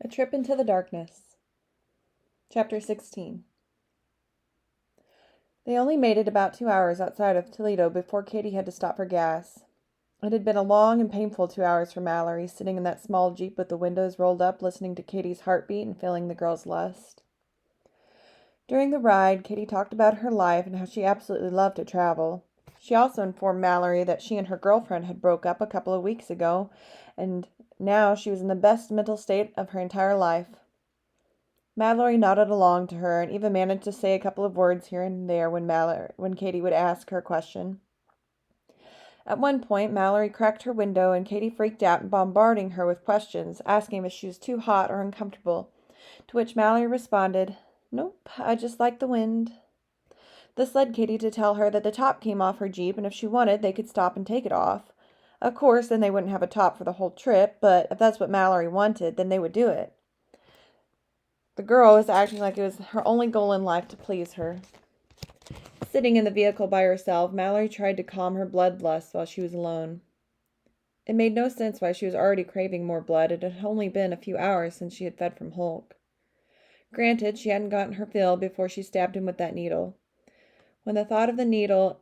A Trip into the Darkness. Chapter 16. They only made it about 2 hours outside of Toledo before Katie had to stop for gas. It had been a long and painful 2 hours for Mallory, sitting in that small Jeep with the windows rolled up, listening to Katie's heartbeat and feeling the girl's lust. During the ride, Katie talked about her life and how she absolutely loved to travel. She also informed Mallory that she and her girlfriend had broke up a couple of weeks ago, and now she was in the best mental state of her entire life. Mallory nodded along to her and even managed to say a couple of words here and there when Katie would ask her a question. At one point, Mallory cracked her window and Katie freaked out and bombarding her with questions, asking if she was too hot or uncomfortable, to which Mallory responded, "Nope, I just like the wind." This led Katie to tell her that the top came off her Jeep and if she wanted, they could stop and take it off. Of course, then they wouldn't have a top for the whole trip, but if that's what Mallory wanted, then they would do it. The girl was acting like it was her only goal in life to please her. Sitting in the vehicle by herself, Mallory tried to calm her bloodlust while she was alone. It made no sense why she was already craving more blood. It had only been a few hours since she had fed from Hulk. Granted, she hadn't gotten her fill before she stabbed him with that needle. When the thought of the needle,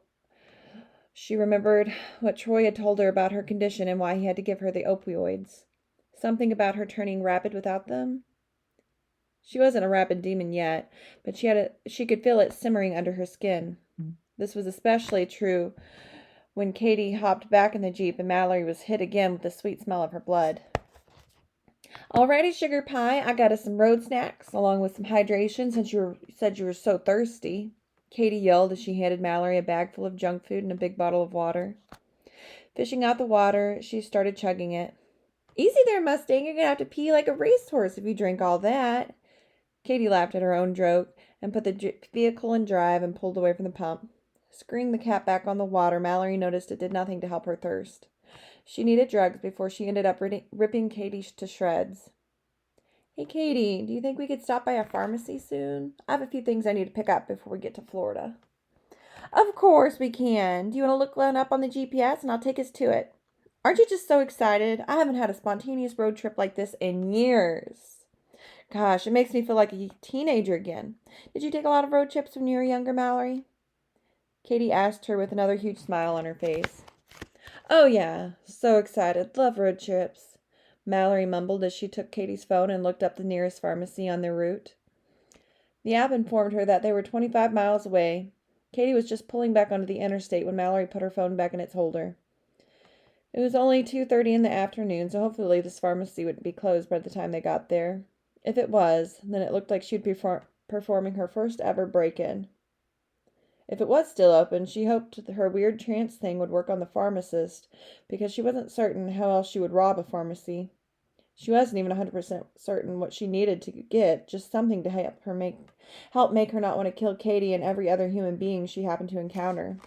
she remembered what Troy had told her about her condition and why he had to give her the opioids. Something about her turning rapid without them? She wasn't a rabid demon yet, but she could feel it simmering under her skin. This was especially true when Katie hopped back in the Jeep and Mallory was hit again with the sweet smell of her blood. "Alrighty, sugar pie, I got us some road snacks, along with some hydration since you said you were so thirsty," Katie yelled as she handed Mallory a bag full of junk food and a big bottle of water. Fishing out the water, she started chugging it. "Easy there, Mustang, you're gonna have to pee like a racehorse if you drink all that." Katie laughed at her own joke and put the vehicle in drive and pulled away from the pump. Screwing the cap back on the water, Mallory noticed it did nothing to help her thirst. She needed drugs before she ended up ripping Katie to shreds. "Hey, Katie, do you think we could stop by a pharmacy soon? I have a few things I need to pick up before we get to Florida." "Of course we can. Do you want to look one up on the GPS and I'll take us to it? Aren't you just so excited? I haven't had a spontaneous road trip like this in years. Gosh, it makes me feel like a teenager again. Did you take a lot of road trips when you were younger, Mallory?" Katie asked her with another huge smile on her face. "Oh, yeah. So excited. Love road trips," Mallory mumbled as she took Katie's phone and looked up the nearest pharmacy on their route. The app informed her that they were 25 miles away. Katie was just pulling back onto the interstate when Mallory put her phone back in its holder. It was only 2:30 in the afternoon, so hopefully this pharmacy wouldn't be closed by the time they got there. If it was, then it looked like she'd be performing her first ever break-in. If it was still open, she hoped her weird trance thing would work on the pharmacist, because she wasn't certain how else she would rob a pharmacy. She wasn't even 100% certain what she needed to get, just something to help make her not want to kill Katie and every other human being she happened to encounter.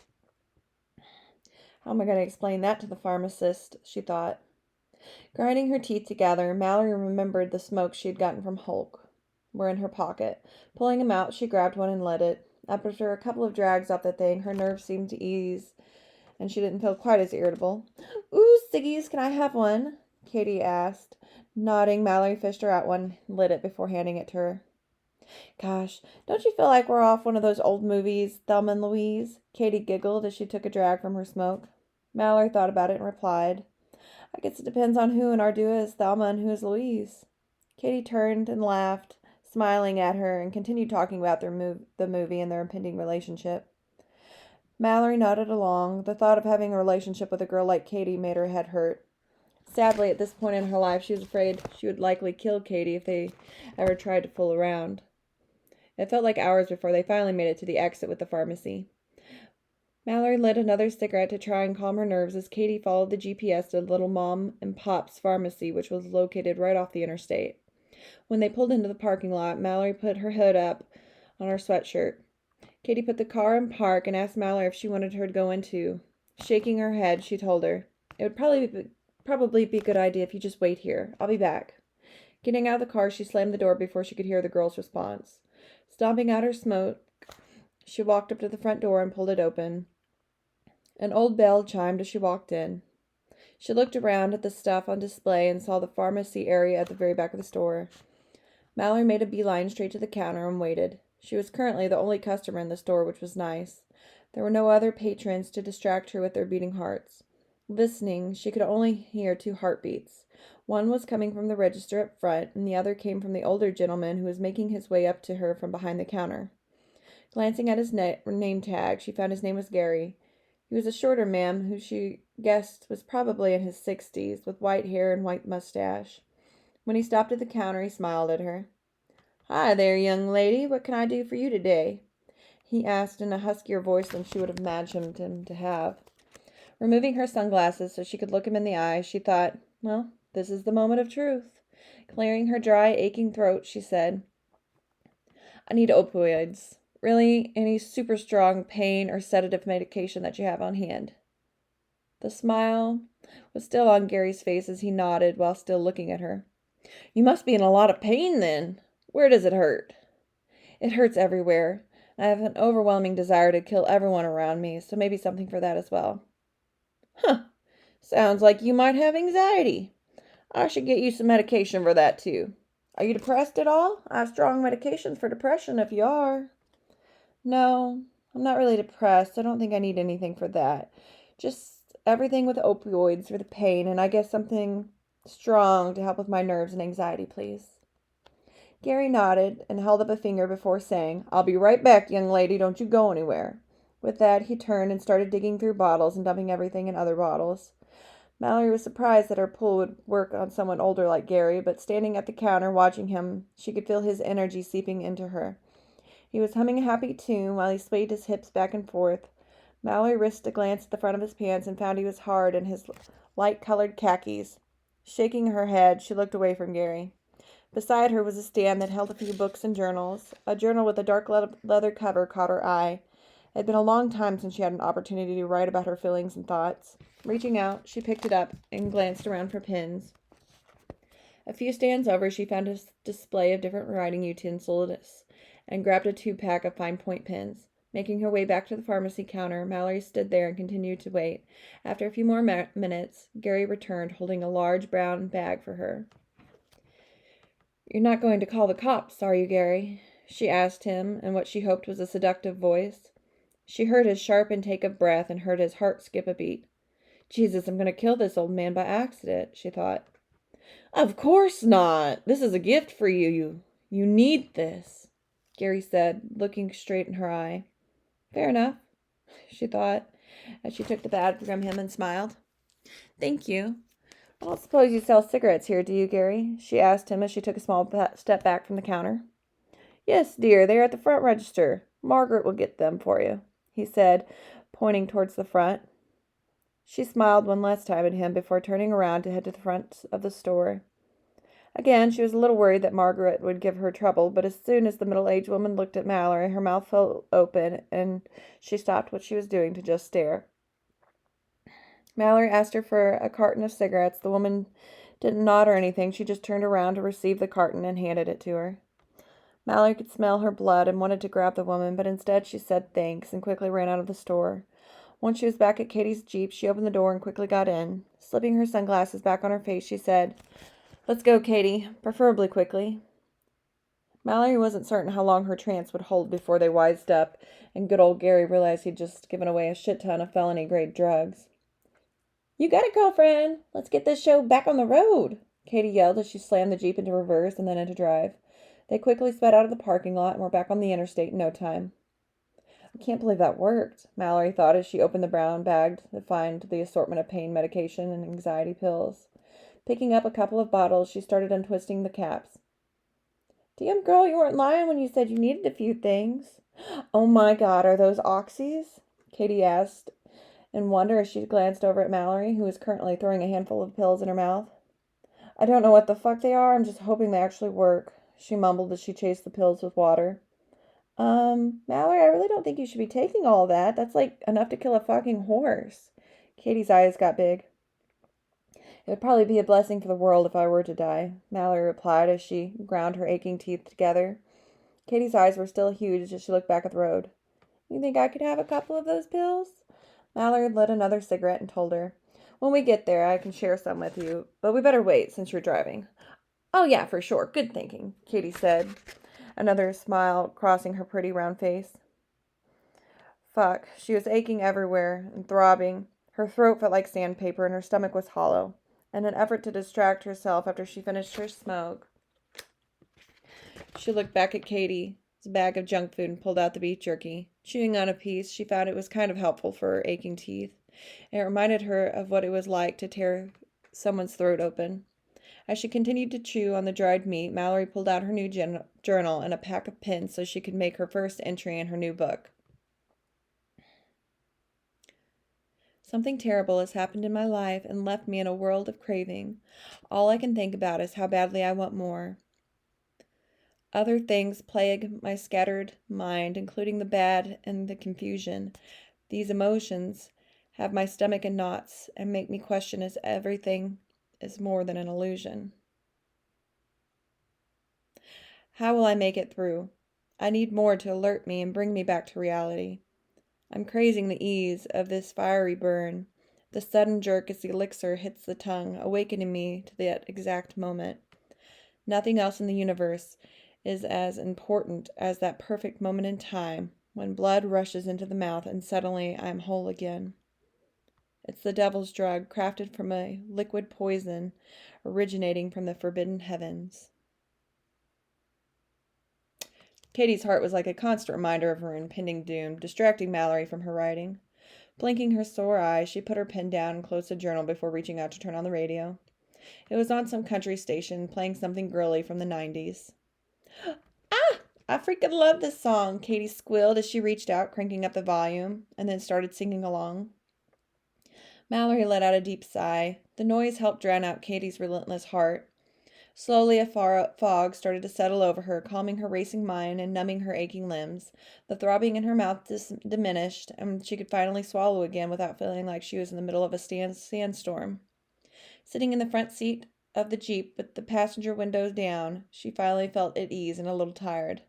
How am I going to explain that to the pharmacist, she thought. Grinding her teeth together, Mallory remembered the smokes she had gotten from Hulk were in her pocket. Pulling them out, she grabbed one and lit it. After a couple of drags off the thing, her nerves seemed to ease, and she didn't feel quite as irritable. "Ooh, ciggies, can I have one?" Katie asked. Nodding, Mallory fished her out one and lit it before handing it to her. "Gosh, don't you feel like we're off one of those old movies, Thelma and Louise?" Katie giggled as she took a drag from her smoke. Mallory thought about it and replied, "I guess it depends on who in our duo is Thelma and who is Louise." Katie turned and laughed, smiling at her, and continued talking about the movie and their impending relationship. Mallory nodded along. The thought of having a relationship with a girl like Katie made her head hurt. Sadly, at this point in her life, she was afraid she would likely kill Katie if they ever tried to fool around. It felt like hours before they finally made it to the exit with the pharmacy. Mallory lit another cigarette to try and calm her nerves as Katie followed the GPS to Little Mom and Pop's pharmacy, which was located right off the interstate. When they pulled into the parking lot, Mallory put her hood up on her sweatshirt. Katie put the car in park and asked Mallory if she wanted her to go in too. Shaking her head, she told her, "It would probably be a good idea if you just wait here. I'll be back." Getting out of the car, she slammed the door before she could hear the girl's response. Stomping out her smoke, she walked up to the front door and pulled it open. An old bell chimed as she walked in. She looked around at the stuff on display and saw the pharmacy area at the very back of the store. Mallory made a beeline straight to the counter and waited. She was currently the only customer in the store, which was nice. There were no other patrons to distract her with their beating hearts. Listening, she could only hear two heartbeats. One was coming from the register up front, and the other came from the older gentleman who was making his way up to her from behind the counter. Glancing at his name tag, she found his name was Gary. He was a shorter man who she guessed was probably in his 60s, with white hair and white mustache. When he stopped at the counter, he smiled at her. "Hi there, young lady. What can I do for you today?" he asked in a huskier voice than she would have imagined him to have. Removing her sunglasses so she could look him in the eye, she thought, well, this is the moment of truth. Clearing her dry, aching throat, she said, "I need opioids. Really, any super strong pain or sedative medication that you have on hand." The smile was still on Gary's face as he nodded while still looking at her. "You must be in a lot of pain then. Where does it hurt?" "It hurts everywhere. I have an overwhelming desire to kill everyone around me, so maybe something for that as well." "Huh. Sounds like you might have anxiety. I should get you some medication for that too. Are you depressed at all? I have strong medications for depression if you are." "No, I'm not really depressed. I don't think I need anything for that. Just everything with opioids for the pain, and I guess something strong to help with my nerves and anxiety, please." Gary nodded and held up a finger before saying, "I'll be right back, young lady. Don't you go anywhere." With that, he turned and started digging through bottles and dumping everything in other bottles. Mallory was surprised that her pull would work on someone older like Gary, but standing at the counter watching him, she could feel his energy seeping into her. He was humming a happy tune while he swayed his hips back and forth. Mallory risked a glance at the front of his pants and found he was hard in his light-colored khakis. Shaking her head, she looked away from Gary. Beside her was a stand that held a few books and journals. A journal with a dark leather cover caught her eye. It had been a long time since she had an opportunity to write about her feelings and thoughts. Reaching out, she picked it up and glanced around for pens. A few stands over, she found a display of different writing utensils and grabbed a 2-pack of fine-point pens. Making her way back to the pharmacy counter, Mallory stood there and continued to wait. After a few more minutes, Gary returned, holding a large brown bag for her. "You're not going to call the cops, are you, Gary?" she asked him in what she hoped was a seductive voice. She heard his sharp intake of breath and heard his heart skip a beat. "Jesus, I'm going to kill this old man by accident," she thought. "Of course not. This is a gift for you. You need this," Gary said, looking straight in her eye. "Fair enough," she thought, as she took the bag from him and smiled. "Thank you. I don't suppose you sell cigarettes here, do you, Gary?" she asked him as she took a small step back from the counter. "Yes, dear, they are at the front register. Margaret will get them for you," he said, pointing towards the front. She smiled one last time at him before turning around to head to the front of the store. Again, she was a little worried that Margaret would give her trouble, but as soon as the middle-aged woman looked at Mallory, her mouth fell open, and she stopped what she was doing to just stare. Mallory asked her for a carton of cigarettes. The woman didn't nod or anything. She just turned around to receive the carton and handed it to her. Mallory could smell her blood and wanted to grab the woman, but instead she said thanks and quickly ran out of the store. Once she was back at Katie's Jeep, she opened the door and quickly got in. Slipping her sunglasses back on her face, she said, "Let's go, Katie, preferably quickly." Mallory wasn't certain how long her trance would hold before they wised up, and good old Gary realized he'd just given away a shit ton of felony-grade drugs. "You got it, girlfriend. Let's get this show back on the road," Katie yelled as she slammed the Jeep into reverse and then into drive. They quickly sped out of the parking lot and were back on the interstate in no time. "I can't believe that worked," Mallory thought as she opened the brown bag to find the assortment of pain medication and anxiety pills. Picking up a couple of bottles, she started untwisting the caps. "Damn, girl, you weren't lying when you said you needed a few things." "Oh my God, are those oxys?" Katie asked in wonder as she glanced over at Mallory, who was currently throwing a handful of pills in her mouth. "I don't know what the fuck they are. I'm just hoping they actually work," she mumbled as she chased the pills with water. Mallory, I really don't think you should be taking all that. That's like enough to kill a fucking horse." Katie's eyes got big. "It would probably be a blessing for the world if I were to die," Mallory replied as she ground her aching teeth together. Katie's eyes were still huge as she looked back at the road. "You think I could have a couple of those pills?" Mallory lit another cigarette and told her, When we get there, I can share some with you, but we better wait since you're driving. Oh, yeah, for sure. Good thinking, Katy said, another smile crossing her pretty round face. Fuck, she was aching everywhere and throbbing. Her throat felt like sandpaper and her stomach was hollow. In an effort to distract herself after she finished her smoke, she looked back at Katy's bag of junk food and pulled out the beef jerky. Chewing on a piece, she found it was kind of helpful for her aching teeth. It reminded her of what it was like to tear someone's throat open. As she continued to chew on the dried meat, Mallory pulled out her new journal and a pack of pens so she could make her first entry in her new book. Something terrible has happened in my life and left me in a world of craving. All I can think about is how badly I want more. Other things plague my scattered mind, including the bad and the confusion. These emotions have my stomach in knots and make me question if everything is more than an illusion. How will I make it through? I need more to alert me and bring me back to reality. I'm craving the ease of this fiery burn, the sudden jerk as the elixir hits the tongue, awakening me to that exact moment. Nothing else in the universe is as important as that perfect moment in time when blood rushes into the mouth and suddenly I am whole again. It's the devil's drug, crafted from a liquid poison originating from the forbidden heavens. Katy's heart was like a constant reminder of her impending doom, distracting Mallory from her writing. Blinking her sore eyes, she put her pen down and closed the journal before reaching out to turn on the radio. It was on some country station, playing something girly from the 90s. Ah! I freaking love this song, Katy squealed as she reached out, cranking up the volume, and then started singing along. Mallory let out a deep sigh. The noise helped drown out Katy's relentless heart. Slowly a fog started to settle over her, calming her racing mind and numbing her aching limbs. The throbbing in her mouth diminished, and she could finally swallow again without feeling like she was in the middle of a sandstorm. Sitting in the front seat of the Jeep with the passenger windows down, she finally felt at ease and a little tired.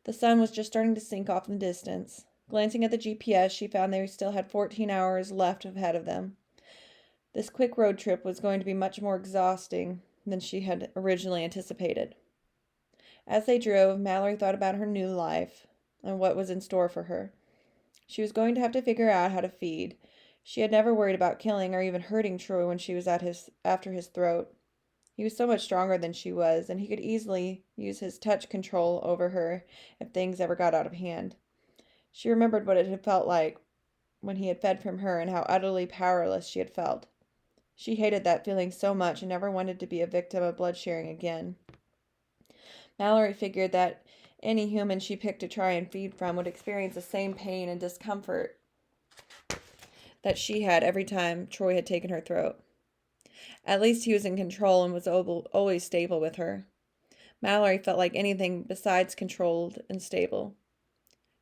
The sun was just starting to sink off in the distance. Glancing at the GPS, she found they still had 14 hours left ahead of them. This quick road trip was going to be much more exhausting than she had originally anticipated. As they drove, Mallory thought about her new life and what was in store for her. She was going to have to figure out how to feed. She had never worried about killing or even hurting Troy when she was after his throat. He was so much stronger than she was, and he could easily use his touch control over her if things ever got out of hand. She remembered what it had felt like when he had fed from her and how utterly powerless she had felt. She hated that feeling so much and never wanted to be a victim of blood sharing again. Mallory figured that any human she picked to try and feed from would experience the same pain and discomfort that she had every time Troy had taken her throat. At least he was in control and was always stable with her. Mallory felt like anything besides controlled and stable.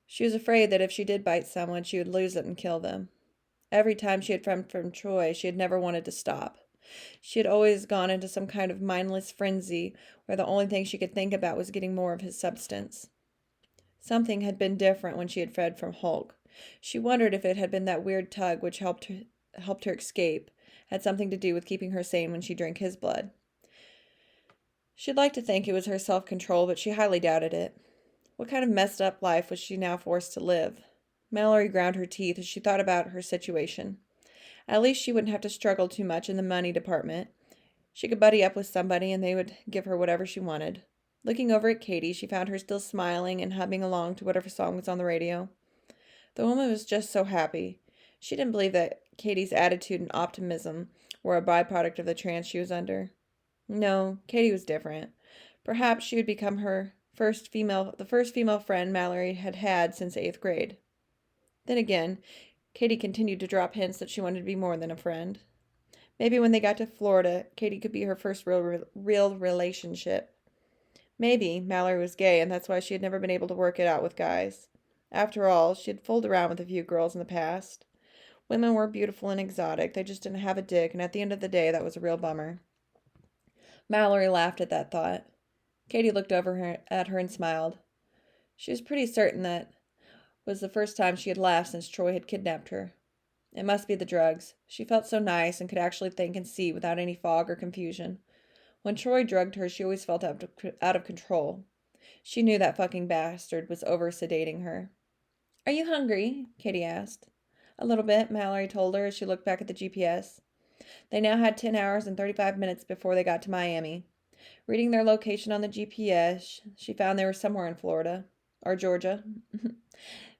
She was afraid that if she did bite someone, she would lose it and kill them. Every time she had fed from Troy, she had never wanted to stop. She had always gone into some kind of mindless frenzy where the only thing she could think about was getting more of his substance. Something had been different when she had fed from Hulk. She wondered if it had been that weird tug which helped her escape, had something to do with keeping her sane when she drank his blood. She'd like to think it was her self-control, but she highly doubted it. What kind of messed up life was she now forced to live? Mallory ground her teeth as she thought about her situation. At least she wouldn't have to struggle too much in the money department. She could buddy up with somebody and they would give her whatever she wanted. Looking over at Katy, she found her still smiling and humming along to whatever song was on the radio. The woman was just so happy. She didn't believe that Katy's attitude and optimism were a byproduct of the trance she was under. No, Katy was different. Perhaps she would become the first female friend Mallory had had since 8th grade. Then again, Katy continued to drop hints that she wanted to be more than a friend. Maybe when they got to Florida, Katy could be her first real relationship. Maybe Mallory was gay and that's why she had never been able to work it out with guys. After all, she had fooled around with a few girls in the past. Women were beautiful and exotic, they just didn't have a dick, and at the end of the day, that was a real bummer. Mallory laughed at that thought. Katy looked at her and smiled. She was pretty certain that was the first time she had laughed since Troy had kidnapped her. It must be the drugs. She felt so nice and could actually think and see without any fog or confusion. When Troy drugged her, she always felt out of control. She knew that fucking bastard was over sedating her. Are you hungry? Katie asked. A little bit, Mallory told her as she looked back at the GPS. They now had 10 hours and 35 minutes before they got to Miami. Reading their location on the GPS, she found they were somewhere in Florida. Or Georgia.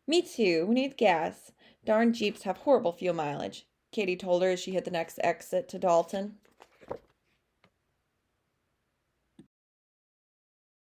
Me too. We need gas. Darn Jeeps have horrible fuel mileage, Katie told her as she hit the next exit to Dalton.